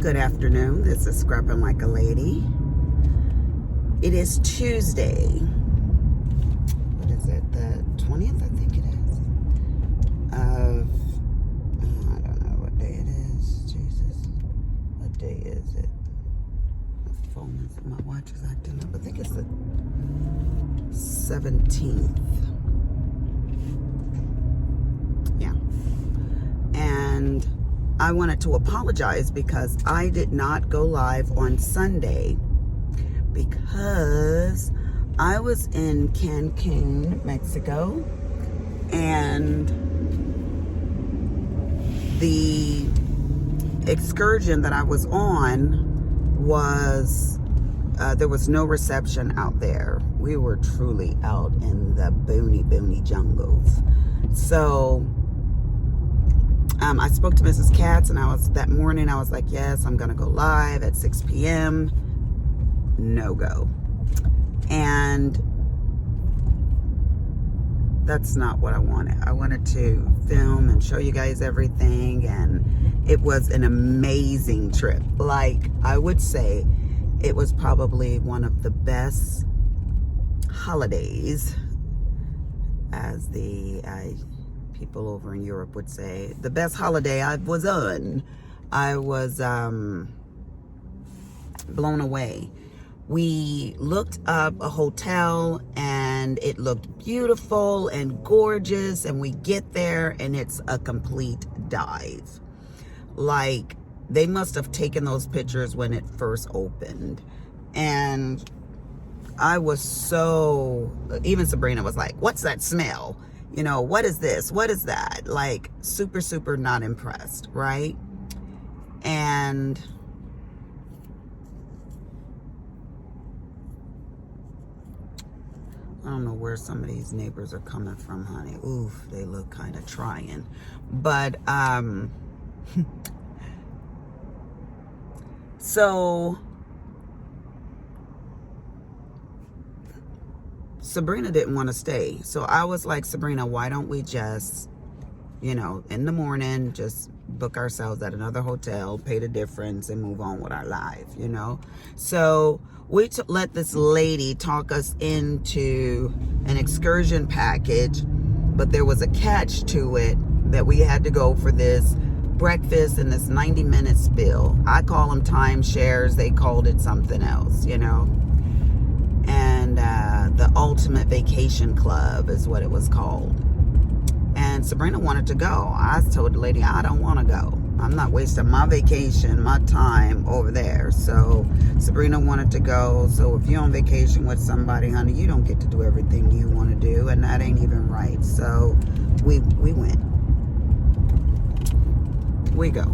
Good afternoon. This is Scrubbing Like a Lady. It is Tuesday. What is it? The 20th, I think it is. I don't know what day it is. Jesus. What day is it? My watch is acting up. I think it's the 17th. Yeah. And I wanted to apologize because I did not go live on Sunday because I was in Cancun, Mexico, and the excursion that I was on was there was no reception out there. We were truly out in the boony jungles. So I spoke to Mrs. Katz, and that morning I was like, yes, I'm gonna go live at 6 p.m. No go. And that's not what I wanted. I wanted to film and show you guys everything, and it was an amazing trip. Like, I would say it was probably one of the best holidays, as the people over in Europe would say, the best holiday I was on. I was blown away. We looked up a hotel and it looked beautiful and gorgeous, and we get there and it's a complete dive. Like, they must have taken those pictures when it first opened. And I was so, even Sabrina was like, what's that smell? You know, what is this? What is that? Like, super not impressed, right? And I don't know where some of these neighbors are coming from, honey. Oof, they look kind of trying. But, so Sabrina didn't want to stay. So I was like, Sabrina, why don't we just, you know, in the morning, just book ourselves at another hotel, pay the difference, and move on with our life, you know? So we let this lady talk us into an excursion package, but there was a catch to it, that we had to go for this breakfast and this 90-minute spill. I call them timeshares. They called it something else, you know? And the Ultimate Vacation Club is what it was called. And Sabrina wanted to go. I told the lady, I don't want to go. I'm not wasting my vacation, my time over there. So Sabrina wanted to go. So if you're on vacation with somebody, honey, you don't get to do everything you want to do, and that ain't even right. So we went. We go.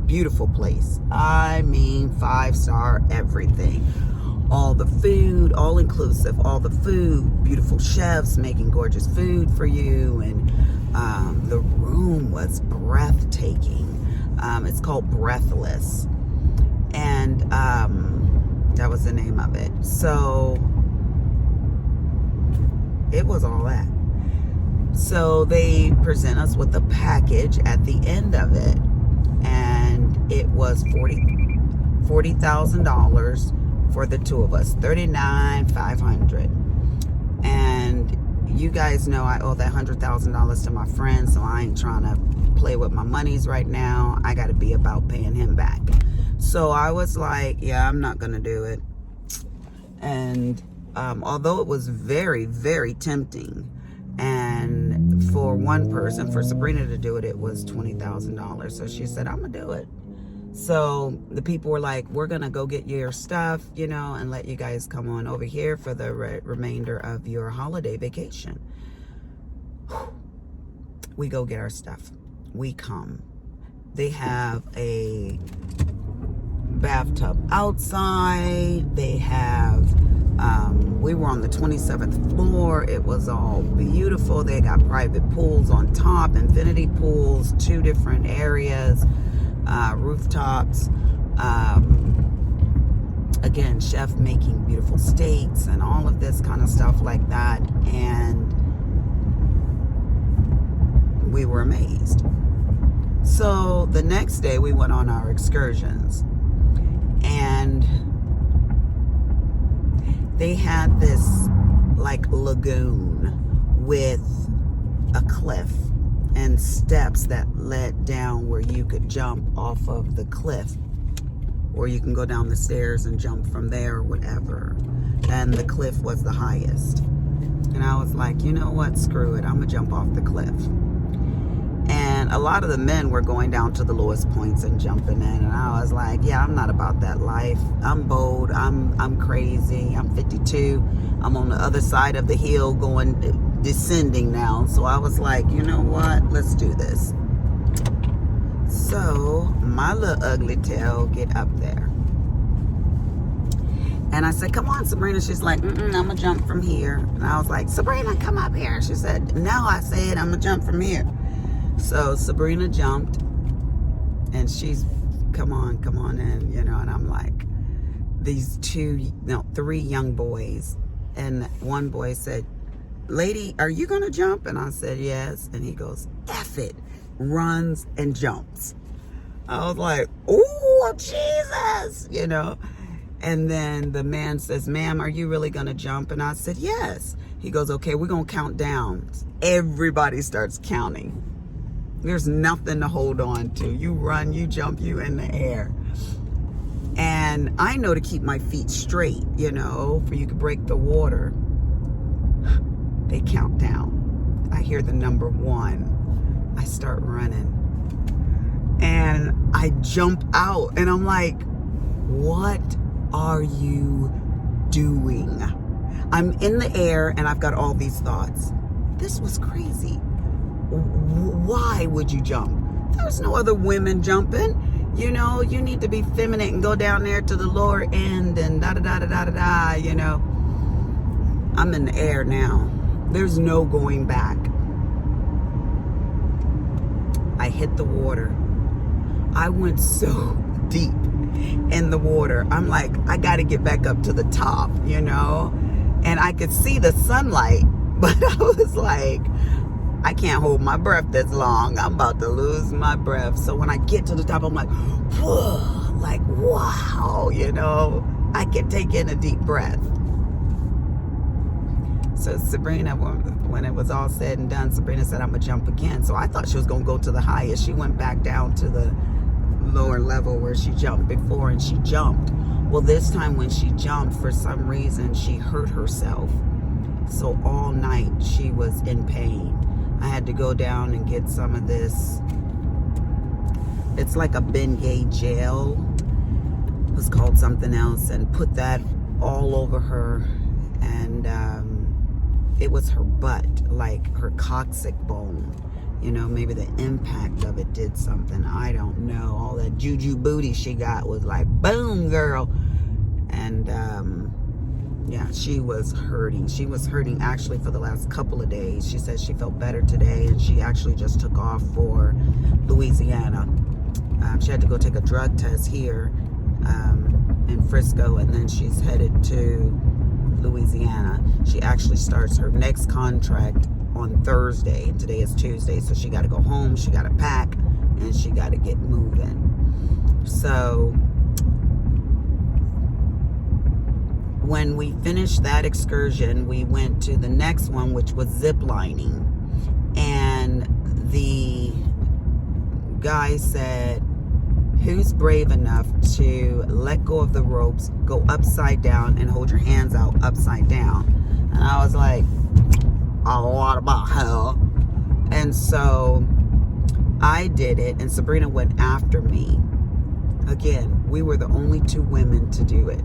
Beautiful place. I mean, 5-star everything. All the food, all inclusive, all the food, beautiful chefs making gorgeous food for you. And the room was breathtaking. It's called Breathless. And that was the name of it. So it was all that. So they present us with a package at the end of it. And it was $40,000 for the two of us, $39,500. And you guys know I owe that $100,000 to my friend, so I ain't trying to play with my monies right now. I got to be about paying him back. So I was like, yeah, I'm not gonna do it. And although it was very tempting, and for one person, for Sabrina to do it, it was $20,000. So she said, I'm gonna do it. So the people were like, we're going to go get your stuff, you know, and let you guys come on over here for the remainder of your holiday vacation. We go get our stuff. We come. They have a bathtub outside. They have, we were on the 27th floor. It was all beautiful. They got private pools on top, infinity pools, 2 different areas. Rooftops, again, chef making beautiful steaks and all of this kind of stuff like that. And we were amazed. So the next day we went on our excursions, and they had this like lagoon with a cliff and steps that led down where you could jump off of the cliff, or you can go down the stairs and jump from there or whatever. And the cliff was the highest. And I was like, you know what, screw it, I'm gonna jump off the cliff. And a lot of the men were going down to the lowest points and jumping in, and I was like, yeah, I'm not about that life. I'm bold, I'm crazy, I'm 52, I'm on the other side of the hill descending now. So I was like, you know what, let's do this. So my little ugly tail get up there, and I said, come on, Sabrina. She's like, I'm gonna jump from here. And I was like, Sabrina, come up here. She said, no, I said I'm gonna jump from here. So Sabrina jumped, and she's, come on in, and I'm like, these three young boys, and one boy said, lady, are you gonna jump? And I said, yes. And he goes, F it, runs and jumps. I was like, oh, Jesus, And then the man says, ma'am, are you really gonna jump? And I said, yes. He goes, okay, we're gonna count down. Everybody starts counting. There's nothing to hold on to. You run, you jump, you in the air. And I know to keep my feet straight, for you to break the water. They count down. I hear the number 1. I start running. And I jump out, and I'm like, what are you doing? I'm in the air, and I've got all these thoughts. This was crazy. Why would you jump? There's no other women jumping. You need to be feminine and go down there to the lower end and da-da-da-da-da-da-da, I'm in the air now. There's no going back. I hit the water. I went so deep in the water. I'm like, I got to get back up to the top, And I could see the sunlight, but I was like, I can't hold my breath this long. I'm about to lose my breath. So when I get to the top, I'm like, whoa, like, wow, I can take in a deep breath. So Sabrina, when it was all said and done, Sabrina said, I'm going to jump again. So I thought she was going to go to the highest. She went back down to the lower level where she jumped before, and she jumped. Well, this time when she jumped, for some reason, she hurt herself. So all night she was in pain. I had to go down and get some of this. It's like a Bengay gel. It was called something else, and put that all over her. And it was her butt, like her coccyx bone. Maybe the impact of it did something. I don't know. All that juju booty she got was like, boom, girl. And yeah, she was hurting. She was hurting actually for the last couple of days. She said she felt better today, and she actually just took off for Louisiana. She had to go take a drug test here in Frisco, and then she's headed to Louisiana. She actually starts her next contract on Thursday. Today is Tuesday, so she got to go home, she got to pack, and she got to get moving. So when we finished that excursion, we went to the next one, which was zip lining. And the guy said, who's brave enough to let go of the ropes, go upside down, and hold your hands out upside down? And I was like, oh, what about hell? And so I did it, and Sabrina went after me. Again, we were the only 2 women to do it.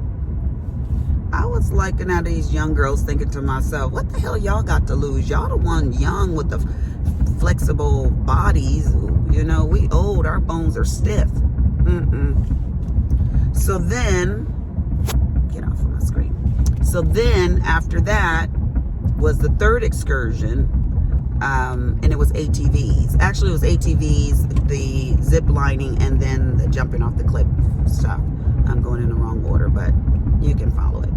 I was looking at these young girls thinking to myself, what the hell y'all got to lose? Y'all the one young with the flexible bodies. We old, our bones are stiff. So then, get off of my screen. So then after that was the 3rd excursion, and it was ATVs. Actually, it was ATVs, the zip lining, and then the jumping off the cliff stuff. I'm going in the wrong order, but you can follow it.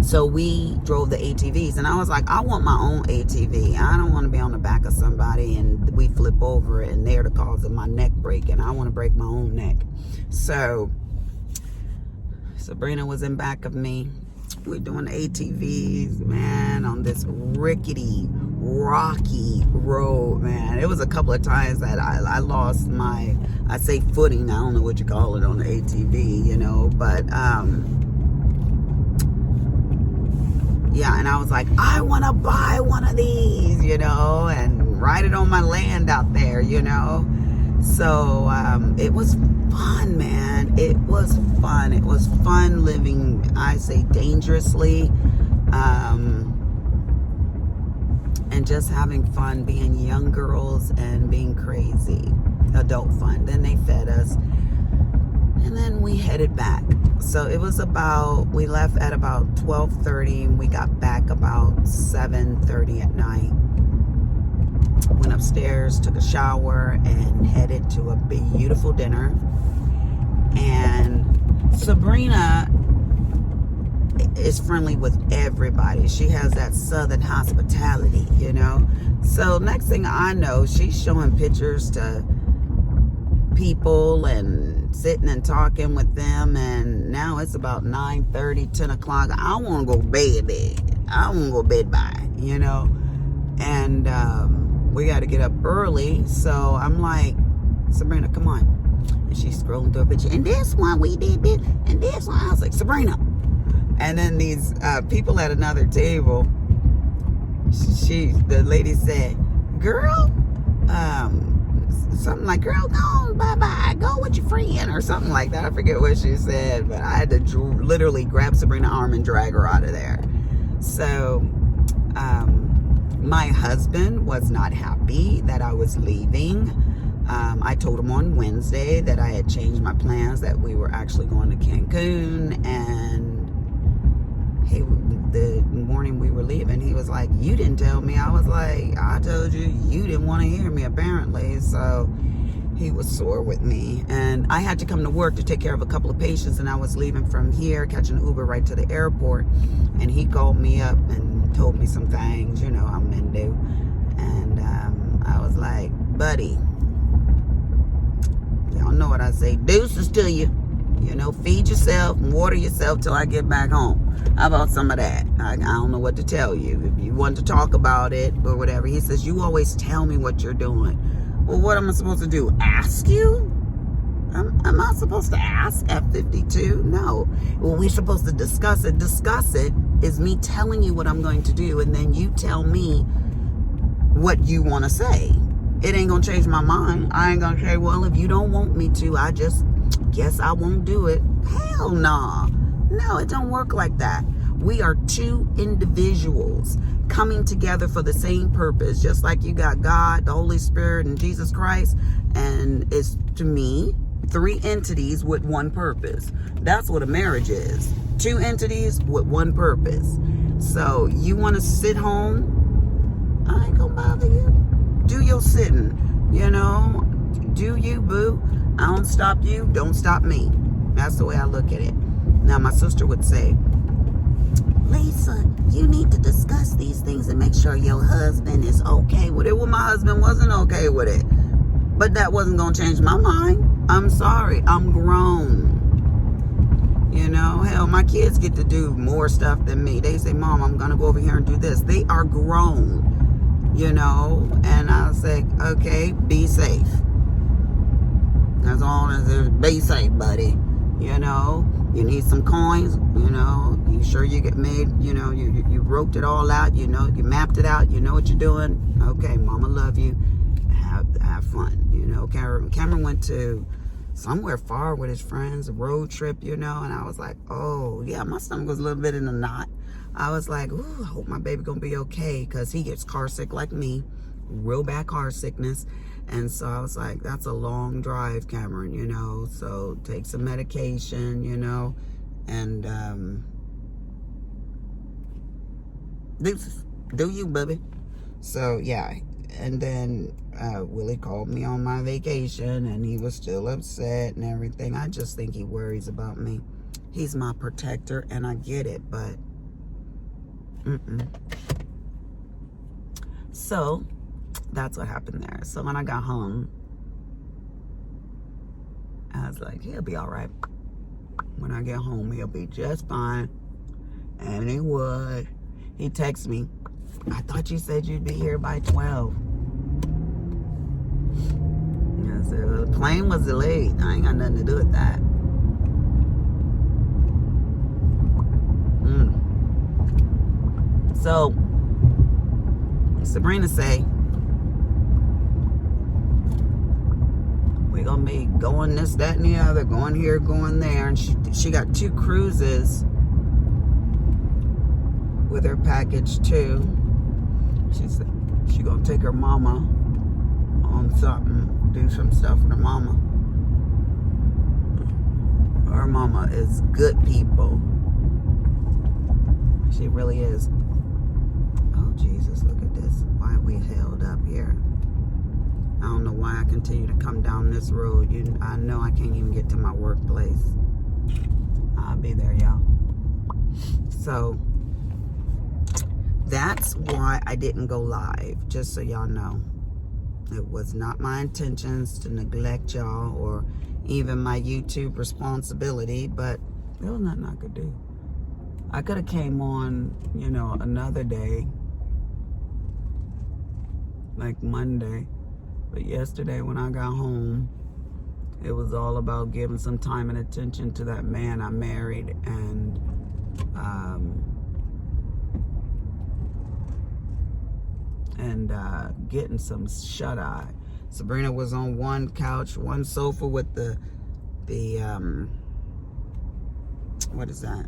So we drove the ATVs, and I was like, I want my own ATV. I don't want to be on the back of somebody and we flip over and they're the cause of my neck breaking. I want to break my own neck. So Sabrina was in back of me. We're doing the ATVs, man, on this rickety, rocky road, man. It was a couple of times that I lost my, I say footing, I don't know what you call it on the ATV, you know, but yeah, and I was like, I want to buy one of these, you know, and ride it on my land out there, you know. So it was fun, man. It was fun. It was fun living, I say, dangerously, and just having fun being young girls and being crazy. Adult fun. Then they fed us, and then we headed back. So it was about, we left at about 12:30 and we got back about 7:30 at night. Went upstairs, took a shower, and headed to a beautiful dinner. And Sabrina is friendly with everybody. She has that southern hospitality, you know. So next thing I know, she's showing pictures to people and sitting and talking with them, and now it's about 9:30, 10 o'clock. I want to go to bed. I want to go to bed by, you know. And we got to get up early, so I'm like, Sabrina, come on. And she's scrolling through a picture, and this one we did this, and this one. I was like, Sabrina. And then these people at another table, the lady said, girl, something like, girl, go, bye-bye, go with your friend, or something like that. I forget what she said, but I had to literally grab Sabrina's arm and drag her out of there. So my husband was not happy that I was leaving. I told him on Wednesday that I had changed my plans, that we were actually going to Cancun, and the morning we were leaving, he was like, you didn't tell me. I was like, I told you, you didn't want to hear me, apparently. So he was sore with me, and I had to come to work to take care of a couple of patients, and I was leaving from here, catching an Uber right to the airport, and he called me up and told me some things, you know, I'm into, and I was like, buddy, y'all know what I say, deuces to you. You know, feed yourself and water yourself till I get back home. How about some of that? I don't know what to tell you. If you want to talk about it or whatever. He says, you always tell me what you're doing. Well, what am I supposed to do? Ask you? Am I supposed to ask at 52? No. Well, we're supposed to discuss it. Discuss it is me telling you what I'm going to do, and then you tell me what you want to say. It ain't going to change my mind. I ain't going to say, well, if you don't want me to, I just guess I won't do it. Hell nah. No, it don't work like that. We are two individuals coming together for the same purpose, just like you got God, the Holy Spirit, and Jesus Christ, and it's, to me, three entities with one purpose. That's what a marriage is. Two entities with one purpose. So you want to sit home? I ain't gonna bother you. Do your sitting, you know. Do you, boo. I don't stop you, don't stop me. That's the way I look at it. Now, my sister would say, Lisa, you need to discuss these things and make sure your husband is okay with it. Well, my husband wasn't okay with it, but that wasn't going to change my mind. I'm sorry. I'm grown. You know, hell, my kids get to do more stuff than me. They say, Mom, I'm going to go over here and do this. They are grown, you know, and I'll say, okay, be safe. As long as there's, be safe, buddy. You know, you need some coins, you know, you sure you get made, you know, you roped it all out, you know, you mapped it out, you know what you're doing. Okay, mama love you. Have fun, you know. Cameron went to somewhere far with his friends, a road trip, you know, and I was like, oh, yeah, my stomach was a little bit in a knot. I was like, ooh, I hope my baby gonna be okay, because he gets car sick like me, real bad car sickness. And so I was like, that's a long drive, Cameron, you know, so take some medication, you know, and do you, baby. So, yeah, and then Willie called me on my vacation, and he was still upset and everything. I just think he worries about me. He's my protector, and I get it, but Mm-mm. So that's what happened there. So when I got home, I was like, he'll be all right. When I get home, he'll be just fine. And he would. He texted me, I thought you said you'd be here by 12. I said, well, the plane was delayed. I ain't got nothing to do with that. So, Sabrina say, we're going to be going this, that, and the other, going here, going there. And she got 2 cruises with her package, too. She said she going to take her mama on something, do some stuff with her mama. Her mama is good people. She really is. Oh, Jesus, look at this. Why we held up here. I don't know why I continue to come down this road. I know I can't even get to my workplace. I'll be there, y'all. So, that's why I didn't go live, just so y'all know. It was not my intentions to neglect y'all or even my YouTube responsibility, but there was nothing I could do. I could have came on, another day, like Monday. But yesterday when I got home, it was all about giving some time and attention to that man I married and getting some shut-eye. Sabrina was on one couch, one sofa with the what is that?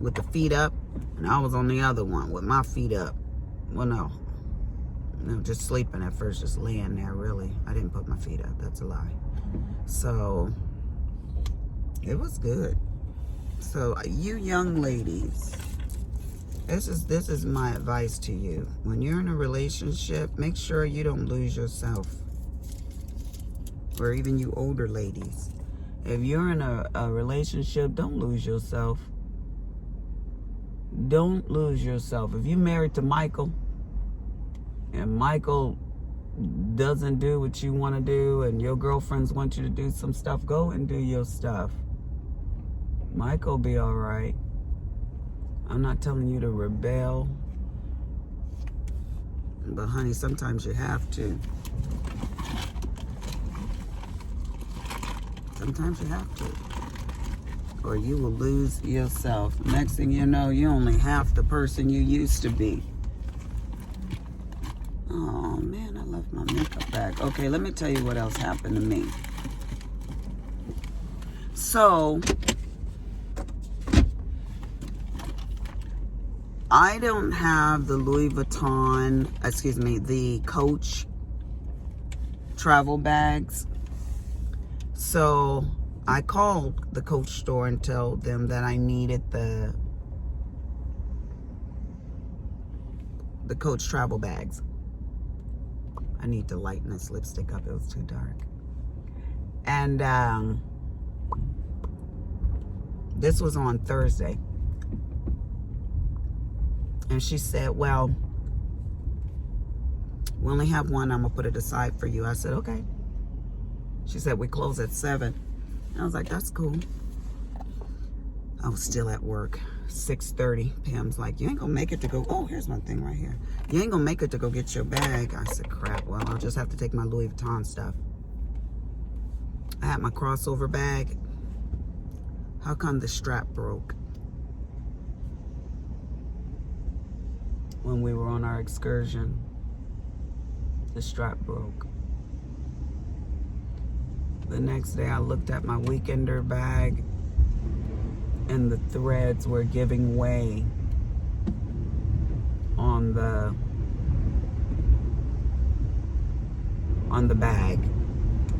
With the feet up, and I was on the other one with my feet up. Well, no, just sleeping at first, just laying there, really. I didn't put my feet up, that's a lie. So, it was good. So, you young ladies, this is my advice to you. When you're in a relationship, make sure you don't lose yourself. Or even you older ladies. If you're in a relationship, don't lose yourself. Don't lose yourself. If you're married to Michael, and Michael doesn't do what you want to do, and your girlfriends want you to do some stuff, go and do your stuff. Michael be all right. I'm not telling you to rebel, but honey, sometimes you have to. Sometimes you have to, or you will lose yourself. Next thing you know, you're only half the person you used to be. Oh man, I left my makeup bag. Okay, let me tell you what else happened to me. So, I don't have the the Coach travel bags. So I called the Coach store and told them that I needed the Coach travel bags. I need to lighten this lipstick up. It was too dark. And this was on Thursday. And she said, well, we only have one. I'm going to put it aside for you. I said, okay. She said, we close at 7. And I was like, that's cool. I was still at work. 6:30. Pam's like, you ain't going to make it to go. Oh, here's my thing right here. You ain't going to make it to go get your bag. I said, crap. Well, I'll just have to take my Louis Vuitton stuff. I had my crossover bag. How come the strap broke? When we were on our excursion, the strap broke. The next day I looked at my weekender bag and the threads were giving way on the bag.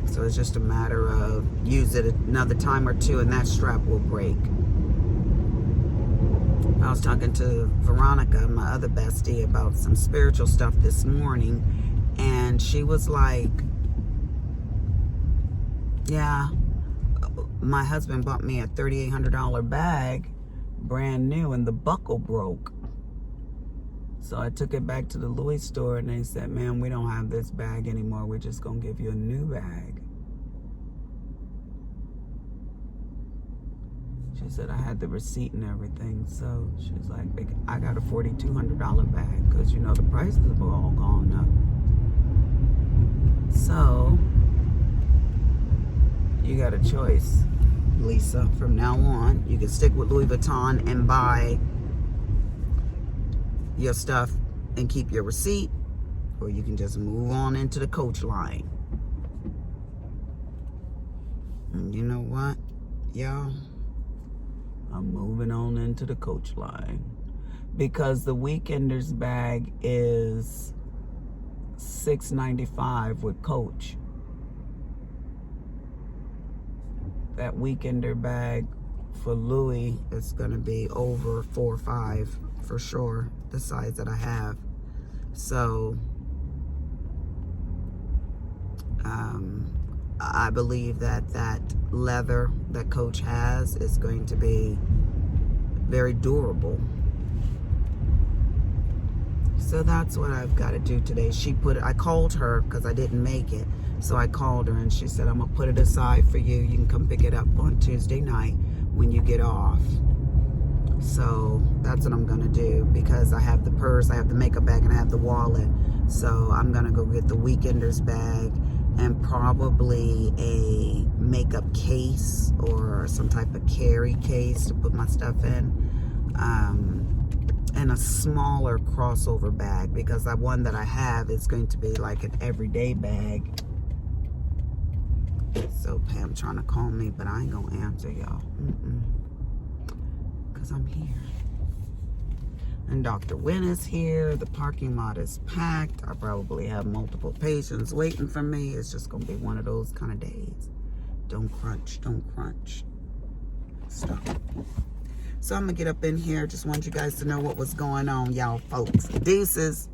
So it's just a matter of use it another time or two and that strap will break. I was talking to Veronica, my other bestie, about some spiritual stuff this morning, and she was like, yeah, my husband bought me a $3,800 bag, brand new, and the buckle broke. So I took it back to the Louis store and they said, "Ma'am, we don't have this bag anymore. We're just going to give you a new bag." She said I had the receipt and everything. So she was like, "I got a $4,200 bag because, you know, the prices have all gone up." So you got a choice, Lisa. From now on, you can stick with Louis Vuitton and buy your stuff and keep your receipt, or you can just move on into the Coach line. And you know what, y'all? I'm moving on into the Coach line because the Weekender's bag is $695 with Coach. That Weekender bag for Louis is gonna be over $4 or $5 for sure, the size that I have. So I believe that that leather that Coach has is going to be very durable. So that's what I've got to do today. I called her because I didn't make it. So I called her and she said, "I'm going to put it aside for you. You can come pick it up on Tuesday night when you get off." So that's what I'm going to do because I have the purse, I have the makeup bag, and I have the wallet. So I'm going to go get the Weekender's bag and probably a makeup case or some type of carry case to put my stuff in. And a smaller crossover bag because the one that I have is going to be like an everyday bag. So Pam trying to call me, but I ain't gonna answer, y'all. Because I'm here. And Dr. Wynn is here. The parking lot is packed. I probably have multiple patients waiting for me. It's just gonna be one of those kind of days. Don't crunch, don't crunch. Stop. So I'm gonna get up in here. Just wanted you guys to know what was going on, y'all folks. Deuces.